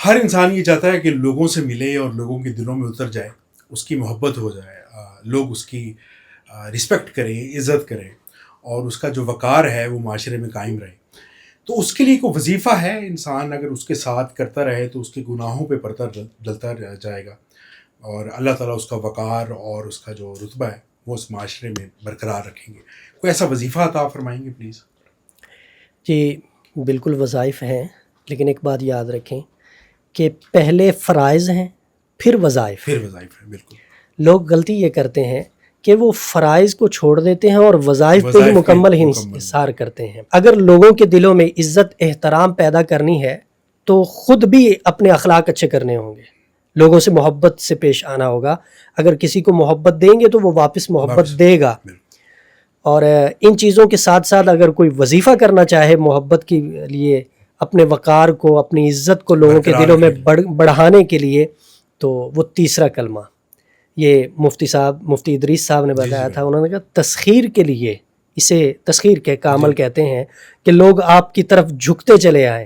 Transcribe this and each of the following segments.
ہر انسان یہ چاہتا ہے کہ لوگوں سے ملے اور لوگوں کے دلوں میں اتر جائے، اس کی محبت ہو جائے، لوگ اس کی رسپیکٹ کریں، عزت کریں، اور اس کا جو وقار ہے وہ معاشرے میں قائم رہے. تو اس کے لیے کوئی وظیفہ ہے. انسان اگر اس کے ساتھ کرتا رہے تو اس کے گناہوں پہ پردہ ڈلتا جائے گا، اور اللہ تعالیٰ اس کا وقار اور اس کا جو رتبہ ہے وہ اس معاشرے میں برقرار رکھیں گے. کوئی ایسا وظیفہ عطا فرمائیں گے پلیز؟ جی بالکل وظائف ہیں، لیکن ایک بات یاد رکھیں کہ پہلے فرائض ہیں پھر وظائف. پھر وظائف ہے، بالکل. لوگ غلطی یہ کرتے ہیں کہ وہ فرائض کو چھوڑ دیتے ہیں اور وظائف پہ ہی مکمل انحصار کرتے ہیں. اگر لوگوں کے دلوں میں عزت احترام پیدا کرنی ہے تو خود بھی اپنے اخلاق اچھے کرنے ہوں گے، لوگوں سے محبت سے پیش آنا ہوگا. اگر کسی کو محبت دیں گے تو وہ واپس محبت دے گا. اور ان چیزوں کے ساتھ ساتھ اگر کوئی وظیفہ کرنا چاہے محبت کے لیے، اپنے وقار کو اپنی عزت کو لوگوں کے دلوں میں بڑھانے کے لیے، تو وہ تیسرا کلمہ یہ مفتی ادریس صاحب نے بتایا تھا. انہوں نے کہا تسخیر کے لیے، اسے تسخیر کے کامل کہتے ہیں کہ لوگ آپ کی طرف جھکتے چلے آئیں،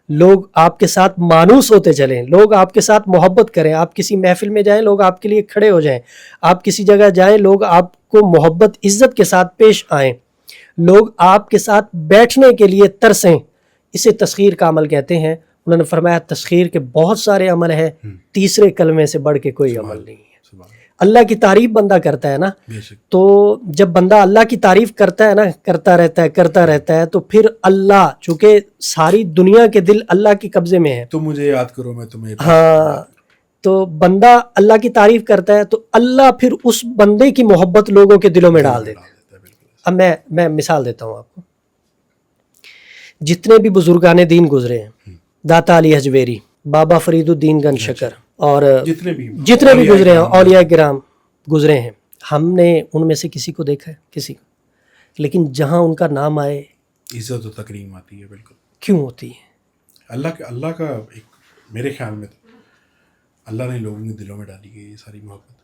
لوگ آپ کے ساتھ مانوس ہوتے چلیں، لوگ آپ کے ساتھ محبت کریں. آپ کسی محفل میں جائیں لوگ آپ کے لیے کھڑے ہو جائیں، آپ کسی جگہ جائیں لوگ آپ کو محبت عزت کے ساتھ پیش آئیں، لوگ آپ کے ساتھ بیٹھنے کے لیے ترسیں. اسے تسخیر کا عمل کہتے ہیں. انہوں نے فرمایا تسخیر کے بہت سارے عمل ہیں، تیسرے کلمے سے بڑھ کے کوئی عمل نہیں ہے. اللہ کی تعریف بندہ کرتا ہے نا، تو جب بندہ اللہ کی تعریف کرتا ہے نا، کرتا رہتا ہے تو پھر اللہ، چونکہ ساری دنیا کے دل اللہ کے قبضے میں ہے، تو مجھے یاد کرو میں تمہیں. ہاں، تو بندہ اللہ کی تعریف کرتا ہے تو اللہ پھر اس بندے کی محبت لوگوں کے دلوں میں ڈال دیتا ہے. اب میں مثال دیتا ہوں آپ کو. جتنے بھی بزرگان دین گزرے ہیں، داتا علی حجویری، بابا فرید الدین گن شکر، اور جتنے بھی گزرے ہیں، اولیاء کرام گزرے ہیں، ہم نے ان میں سے کسی کو دیکھا ہے؟ کسی کو. لیکن جہاں ان کا نام آئے عزت و تکریم آتی ہے. بالکل. کیوں ہوتی ہے؟ اللہ کا ایک، میرے خیال میں تو اللہ نے لوگوں کے دلوں میں ڈالی گئی یہ ساری محبت.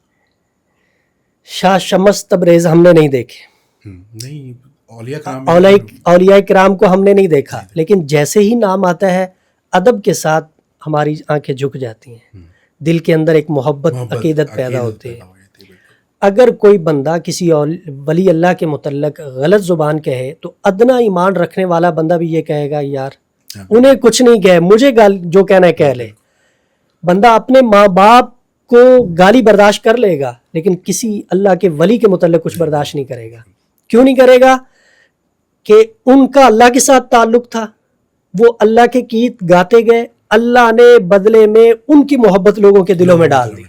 شاہ شمس تبریز ہم نے نہیں دیکھے، نہیں، اولیاء کرام کو ہم نے نہیں دیکھا، لیکن جیسے ہی نام آتا ہے ادب کے ساتھ ہماری آنکھیں جھک جاتی ہیں، دل کے اندر ایک محبت عقیدت پیدا ہوتی ہے. اگر کوئی بندہ کسی ولی اللہ کے متعلق غلط زبان کہے تو ادنا ایمان رکھنے والا بندہ بھی یہ کہے گا یار انہیں کچھ نہیں کہے، مجھے جو کہنا ہے کہہ لے. بندہ اپنے ماں باپ کو گالی برداشت کر لے گا، لیکن کسی اللہ کے ولی کے متعلق کچھ برداشت نہیں کرے گا. کیوں نہیں کرے گا؟ کہ ان کا اللہ کے ساتھ تعلق تھا، وہ اللہ کے گیت گاتے گئے، اللہ نے بدلے میں ان کی محبت لوگوں کے دلوں میں ڈال دی.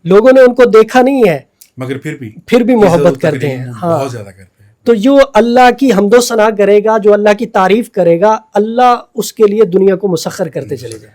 لوگوں نے ان کو دیکھا نہیں ہے مگر پھر بھی محبت کرتے ہیں. ہاں، تو جو اللہ کی حمد و ثنا کرے گا، جو اللہ کی تعریف کرے گا، اللہ اس کے لیے دنیا کو مسخر کرتے چلے جائیں.